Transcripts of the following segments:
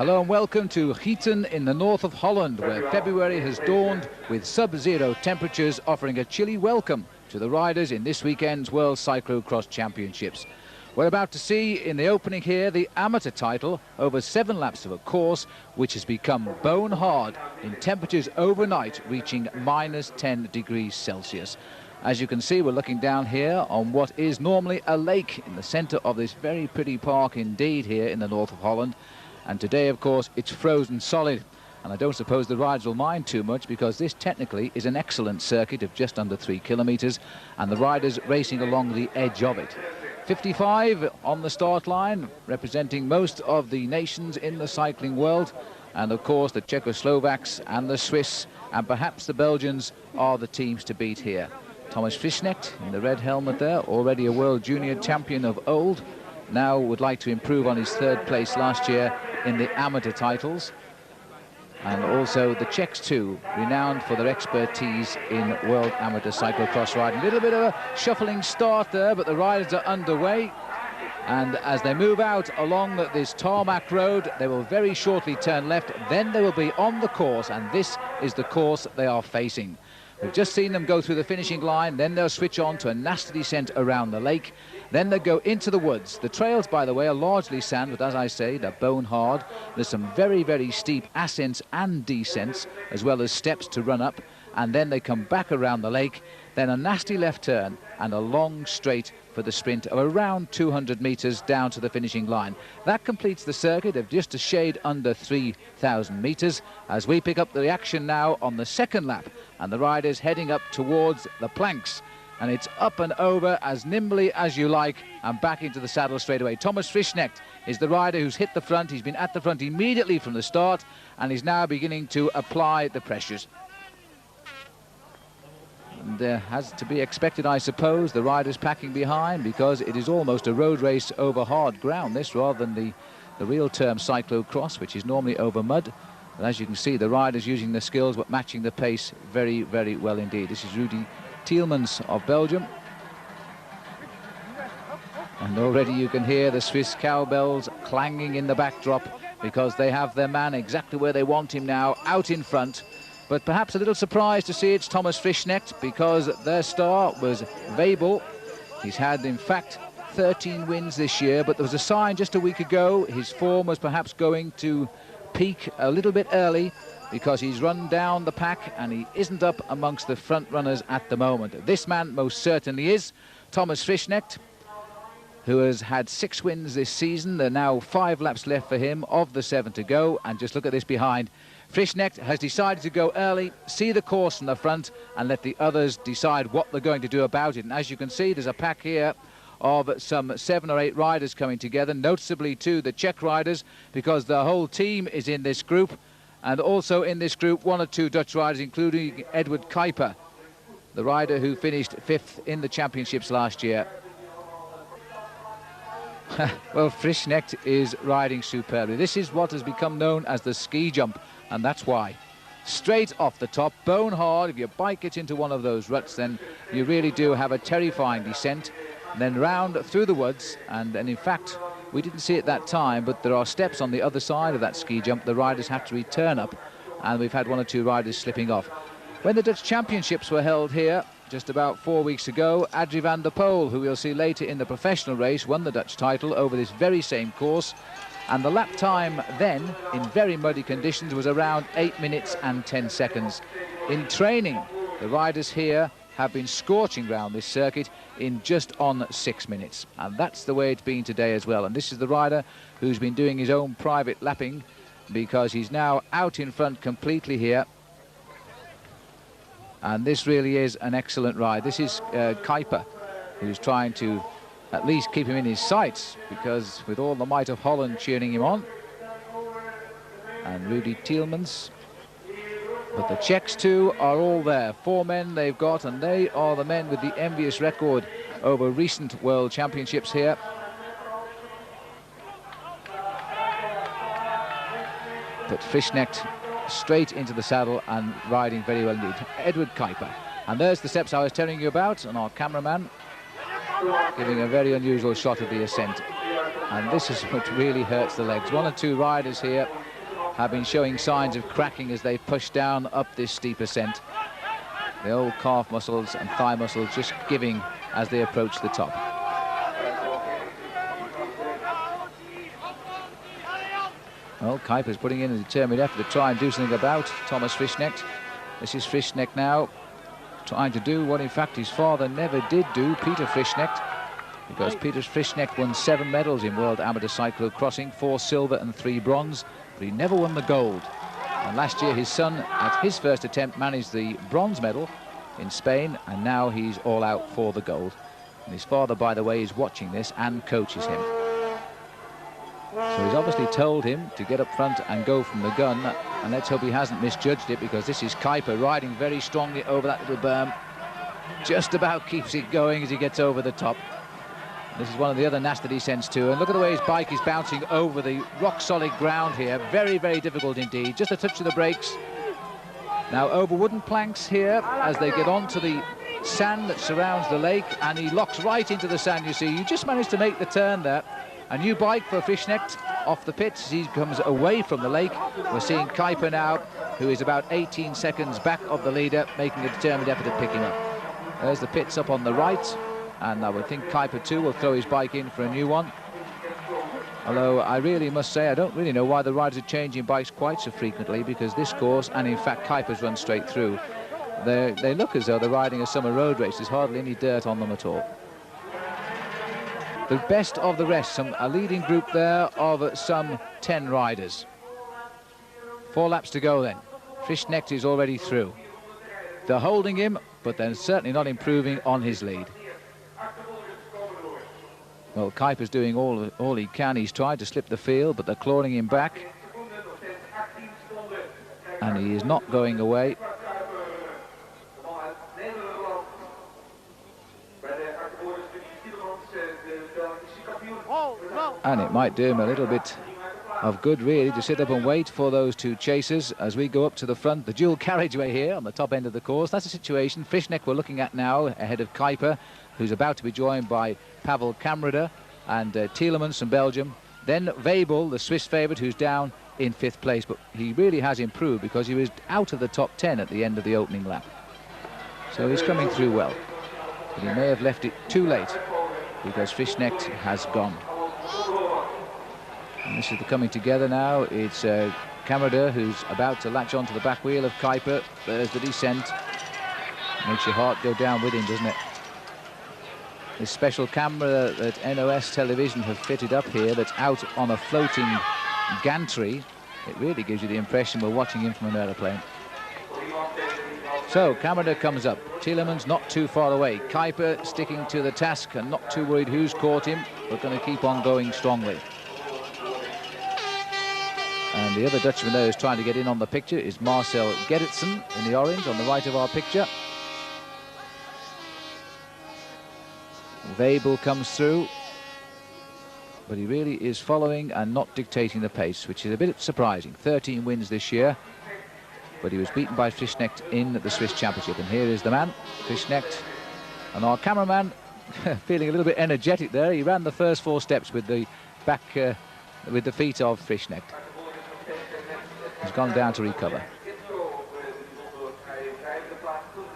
Hello and welcome to Gieten in the north of Holland, where February has dawned with sub-zero temperatures, offering a chilly welcome to the riders in this weekend's World Cyclocross Championships. We're about to see in the opening here the amateur title over 7 laps of a course which has become bone hard in temperatures overnight reaching -10 degrees Celsius. As you can see, we're looking down here on what is normally a lake in the centre of this very pretty park indeed here in the north of Holland. And today, of course, it's frozen solid. And I don't suppose the riders will mind too much, because this technically is an excellent circuit of just under 3 kilometres, and the riders racing along the edge of it. 55 on the start line, representing most of the nations in the cycling world. And of course, the Czechoslovaks and the Swiss and perhaps the Belgians are the teams to beat here. Thomas Frischknecht in the red helmet there, already a world junior champion of old, now would like to improve on his 3rd place last year in the amateur titles. And also the Czechs too, renowned for their expertise in world amateur cyclocross riding. A little bit of a shuffling start there, but the riders are underway. And as they move out along this tarmac road, they will very shortly turn left. Then they will be on the course, and this is the course they are facing. We've just seen them go through the finishing line, then they'll switch on to a nasty descent around the lake. Then they go into the woods. The trails, by the way, are largely sand, but as I say, they're bone hard. There's some very, very steep ascents and descents, as well as steps to run up. And then they come back around the lake, then a nasty left turn and a long straight for the sprint of around 200 metres down to the finishing line. That completes the circuit of just a shade under 3,000 metres, as we pick up the action now on the 2nd lap, and the riders heading up towards the planks. And it's up and over as nimbly as you like, and back into the saddle straight away. Thomas Frischknecht is the rider who's hit the front. He's been at the front immediately from the start, and is now beginning to apply the pressures. And has to be expected, I suppose, the riders packing behind, because it is almost a road race over hard ground, this, rather than the real term cyclocross, which is normally over mud. But as you can see, the riders using their skills but matching the pace very, very well indeed. This is Rudy Tielmans of Belgium. And already you can hear the Swiss cowbells clanging in the backdrop, because they have their man exactly where they want him now, out in front. But perhaps a little surprised to see it's Thomas Frischknecht, because their star was Webel. He's had, in fact, 13 wins this year, but there was a sign just a week ago his form was perhaps going to peak a little bit early, because he's run down the pack and he isn't up amongst the front runners at the moment. This man most certainly is. Thomas Frischknecht, who has had 6 wins this season. There are now 5 laps left for him of the 7 to go, and just look at this behind. Frischknecht has decided to go early, see the course from the front, and let the others decide what they're going to do about it. And as you can see, there's a pack here of some 7 or 8 riders coming together, noticeably too the Czech riders, because the whole team is in this group. And also in this group, 1 or 2 Dutch riders, including Edward Kuiper, the rider who finished 5th in the championships last year. Well, Frischknecht is riding superbly. This is what has become known as the ski jump, and that's why. Straight off the top, bone hard. If your bike gets into one of those ruts, then you really do have a terrifying descent. And then round through the woods, and in fact, we didn't see it that time, but there are steps on the other side of that ski jump. The riders have to return up, and we've had 1 or 2 riders slipping off. When the Dutch Championships were held here just about 4 weeks ago, Adrie van der Poel, who we'll see later in the professional race, won the Dutch title over this very same course. And the lap time then, in very muddy conditions, was around 8 minutes and 10 seconds. In training, the riders here have been scorching round this circuit in just on 6 minutes. And that's the way it's been today as well. And this is the rider who's been doing his own private lapping, because he's now out in front completely here. And this really is an excellent ride. This is Kuiper, who's trying to at least keep him in his sights, because with all the might of Holland cheering him on. And Rudy Tielmans. But the Czechs too are all there. 4 men they've got, and they are the men with the envious record over recent world championships here. But Frischknecht straight into the saddle and riding very well indeed. Edward Kuiper. And there's the steps I was telling you about, and our cameraman giving a very unusual shot of the ascent. And this is what really hurts the legs. One or two riders here have been showing signs of cracking as they push down up this steep ascent. The old calf muscles and thigh muscles just giving as they approach the top. Well, Kuiper's putting in a determined effort to try and do something about Thomas Frischknecht. This is Frischknecht now trying to do what in fact his father never did do, Peter Frischknecht, because Peter Frischknecht won 7 medals in World Amateur Cyclo-Crossing, 4 silver and 3 bronze, but he never won the gold. And last year his son, at his first attempt, managed the bronze medal in Spain, and now he's all out for the gold. And his father, by the way, is watching this and coaches him. So he's obviously told him to get up front and go from the gun, and let's hope he hasn't misjudged it, because this is Kuiper riding very strongly over that little berm. Just about keeps it going as he gets over the top. This is one of the other nasty descents too, and look at the way his bike is bouncing over the rock-solid ground here. Very, very difficult indeed. Just a touch of the brakes. Now over wooden planks here as they get onto the sand that surrounds the lake, and he locks right into the sand, you see. You just managed to make the turn there. A new bike for Frischknecht off the pits as he comes away from the lake. We're seeing Kuiper now, who is about 18 seconds back of the leader, making a determined effort to pick him up. There's the pits up on the right, and I would think Kuiper too will throw his bike in for a new one. Although I really must say I don't really know why the riders are changing bikes quite so frequently, because this course, and in fact Kuiper's run straight through, they look as though they're riding a summer road race. There's hardly any dirt on them at all. The best of the rest, a leading group there of some 10 riders. 4 laps to go then. Frischknecht is already through. They're holding him, but they're certainly not improving on his lead. Well, Kuiper's doing all he can. He's tried to slip the field, but they're clawing him back. And he is not going away. And it might do him a little bit of good, really, to sit up and wait for those 2 chasers as we go up to the front. The dual carriageway here on the top end of the course. That's the situation Frischknecht we're looking at now, ahead of Kuiper, who's about to be joined by Pavel Kamrada and Tielemans from Belgium. Then Weibel, the Swiss favourite, who's down in 5th place. But he really has improved, because he was out of the top 10 at the end of the opening lap. So he's coming through well. But he may have left it too late, because Frischknecht has gone. And this is the coming together now. It's Kamrada who's about to latch onto the back wheel of Kuiper. There's the descent. Makes your heart go down with him, doesn't it? This special camera that NOS television have fitted up here, that's out on a floating gantry, it really gives you the impression we're watching him from an aeroplane. So Kamrada comes up. Tielemans not too far away. Kuiper sticking to the task and not too worried who's caught him, but going to keep on going strongly. And the other Dutchman there who's trying to get in on the picture is Marcel Gerritsen in the orange on the right of our picture. Weibel comes through, but he really is following and not dictating the pace, which is a bit surprising. 13 wins this year, but he was beaten by Frischknecht in the Swiss Championship. And here is the man, Frischknecht, and our cameraman feeling a little bit energetic there. He ran the first 4 steps with the back, with the feet of Frischknecht. He's gone down to recover.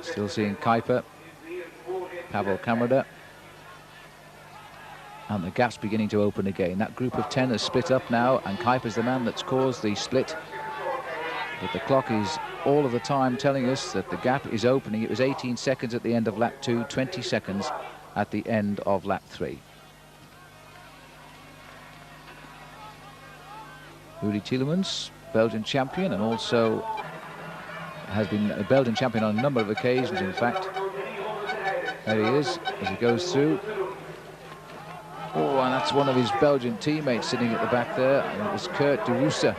Still seeing Kuiper, Pavel Kamrada. And the gap's beginning to open again. That group of 10 has split up now, and Kuiper's the man that's caused the split. But the clock is all of the time telling us that the gap is opening. It was 18 seconds at the end of lap 2, 20 seconds at the end of lap 3. Rudy Tielemans, Belgian champion, and also has been a Belgian champion on a number of occasions, in fact. There he is, as he goes through. Oh, and that's one of his Belgian teammates sitting at the back there, and it was Kurt de Rooster,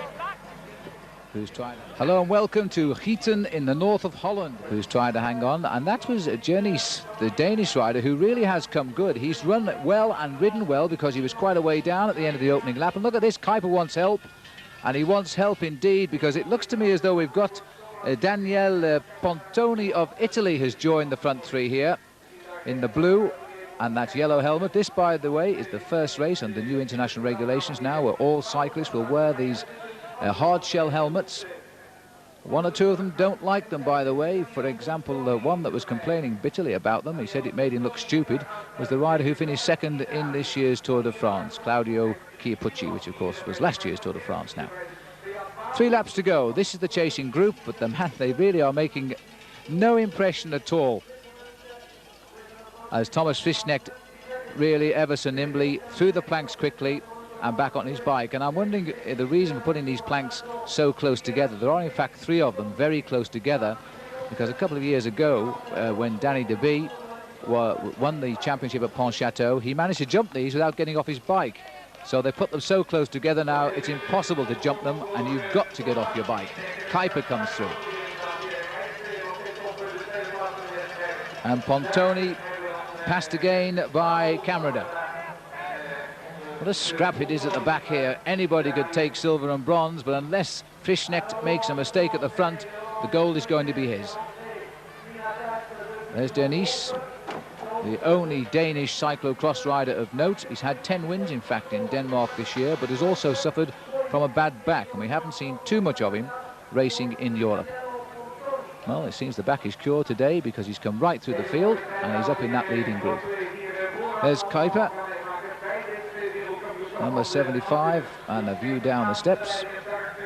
who's trying. Hello and welcome to Gieten in the north of Holland, who's trying to hang on. And that was Journeys, the Danish rider, who really has come good. He's run well and ridden well, because he was quite a way down at the end of the opening lap. And look at this, Kuiper wants help, and he wants help indeed, because it looks to me as though we've got Daniele Pontoni of Italy has joined the front 3 here in the blue. and that yellow helmet. This, by the way, is the first race under new international regulations now where all cyclists will wear these hard shell helmets. One or two of them don't like them, by the way. For example, the one that was complaining bitterly about them, he said it made him look stupid, was the rider who finished second in this year's Tour de France, Claudio Chiappucci, which of course was last year's Tour de France now. 3 laps to go. This is the chasing group, but the man, they really are making no impression at all. As Thomas Frischknecht really ever so nimbly through the planks quickly and back on his bike. And I'm wondering the reason for putting these planks so close together. There are in fact 3 of them very close together, because a couple of years ago when Danny Deby won the championship at Pontchâteau, he managed to jump these without getting off his bike. So they put them so close together now it's impossible to jump them, and you've got to get off your bike. Kuiper comes through. And Pontoni passed again by Camrada. What a scrap it is at the back here. Anybody could take silver and bronze, but unless Frischknecht makes a mistake at the front, the gold is going to be his. There's Denys, the only Danish cyclo-cross rider of note. He's had 10 wins, in fact, in Denmark this year, but has also suffered from a bad back, and we haven't seen too much of him racing in Europe. Well, it seems the back is cured today, because he's come right through the field, and he's up in that leading group. There's Kuiper, number 75, and a view down the steps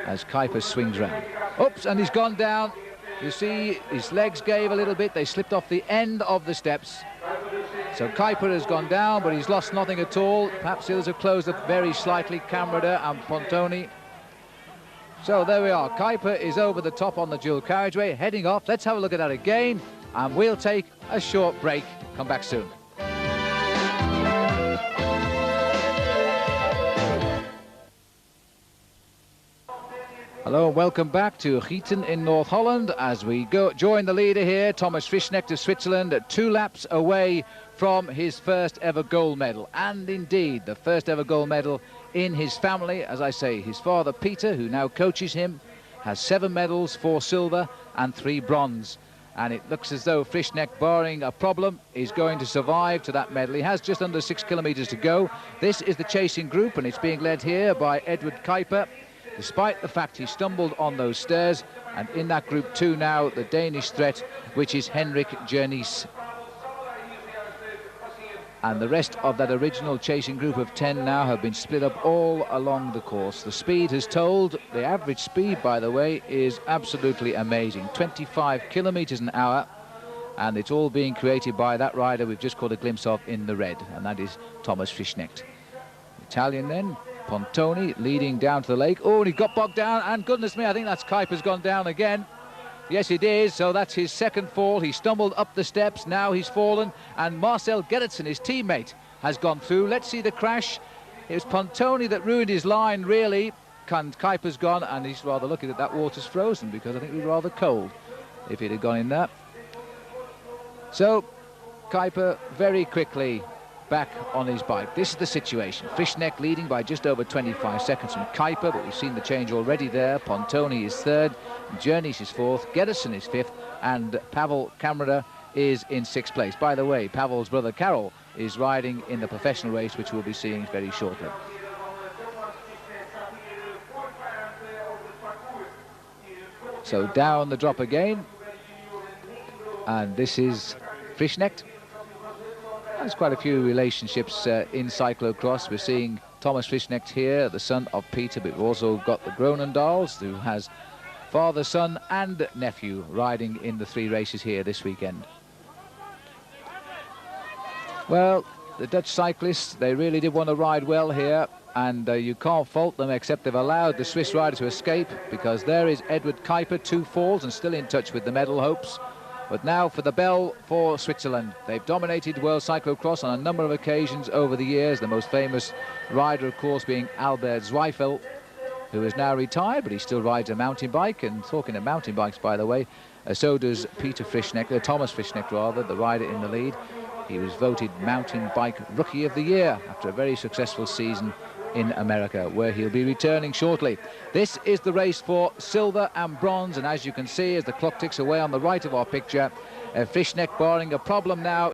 as Kuiper swings round. Oops, and he's gone down. You see his legs gave a little bit. They slipped off the end of the steps. So Kuiper has gone down, but he's lost nothing at all. Perhaps the others have closed up very slightly, Camrada and Pontoni. So there we are. Kuiper is over the top on the dual carriageway, heading off. Let's have a look at that again, and we'll take a short break. Come back soon. Hello and welcome back to Gieten in North Holland as we join the leader here, Thomas Frischknecht of Switzerland, 2 laps away from his first ever gold medal. And indeed, the first ever gold medal in his family. As I say, his father Peter, who now coaches him, has 7 medals, 4 silver and 3 bronze. And it looks as though Frischknecht, barring a problem, is going to survive to that medal. He has just under 6 kilometers to go. This is the chasing group, and it's being led here by Edward Kuiper, despite the fact he stumbled on those stairs. And in that group 2 now, the Danish threat, which is Henrik Jernys. And the rest of that original chasing group of 10 now have been split up all along the course. The speed has told. The average speed, by the way, is absolutely amazing. 25 kilometers an hour. And it's all being created by that rider we've just caught a glimpse of in the red. And that is Thomas Frischknecht. Italian then. Pontoni leading down to the lake. Oh, and he got bogged down, and goodness me, I think that's Kuiper's gone down again. Yes, it is. So that's his second fall. He stumbled up the steps. Now he's fallen, and Marcel Gerritsen, his teammate, has gone through. Let's see the crash. It was Pontoni that ruined his line, really. Kuiper's gone, and he's rather lucky that that water's frozen, because I think it was rather cold if it had gone in there. So Kuiper very quickly back on his bike. This is the situation. Frischknecht leading by just over 25 seconds from Kuiper, but we've seen the change already there. Pontoni is 3rd, Jernys is 4th, Gerritsen is 5th, and Pavel Camrada is in 6th place. By the way, Pavel's brother Karol is riding in the professional race, which we'll be seeing very shortly. So down the drop again, and this is Frischknecht. There's quite a few relationships in cyclocross. We're seeing Thomas Frischknecht here, the son of Peter, but we've also got the Gronendals, who has father, son and nephew riding in the 3 races here this weekend. Well, the Dutch cyclists, they really did want to ride well here, and you can't fault them, except they've allowed the Swiss rider to escape, because there is Edward Kuiper, 2 falls and still in touch with the medal hopes. But now for the bell for Switzerland. They've dominated world cyclocross on a number of occasions over the years, the most famous rider, of course, being Albert Zweifel, who is now retired, but he still rides a mountain bike. And talking of mountain bikes, by the way, so does Peter Frischknecht, Thomas Frischknecht rather, the rider in the lead. He was voted Mountain Bike Rookie of the Year after a very successful season in America, where he'll be returning shortly. This is the race for silver and bronze, and as you can see, as the clock ticks away on the right of our picture, Frischknecht, barring a problem now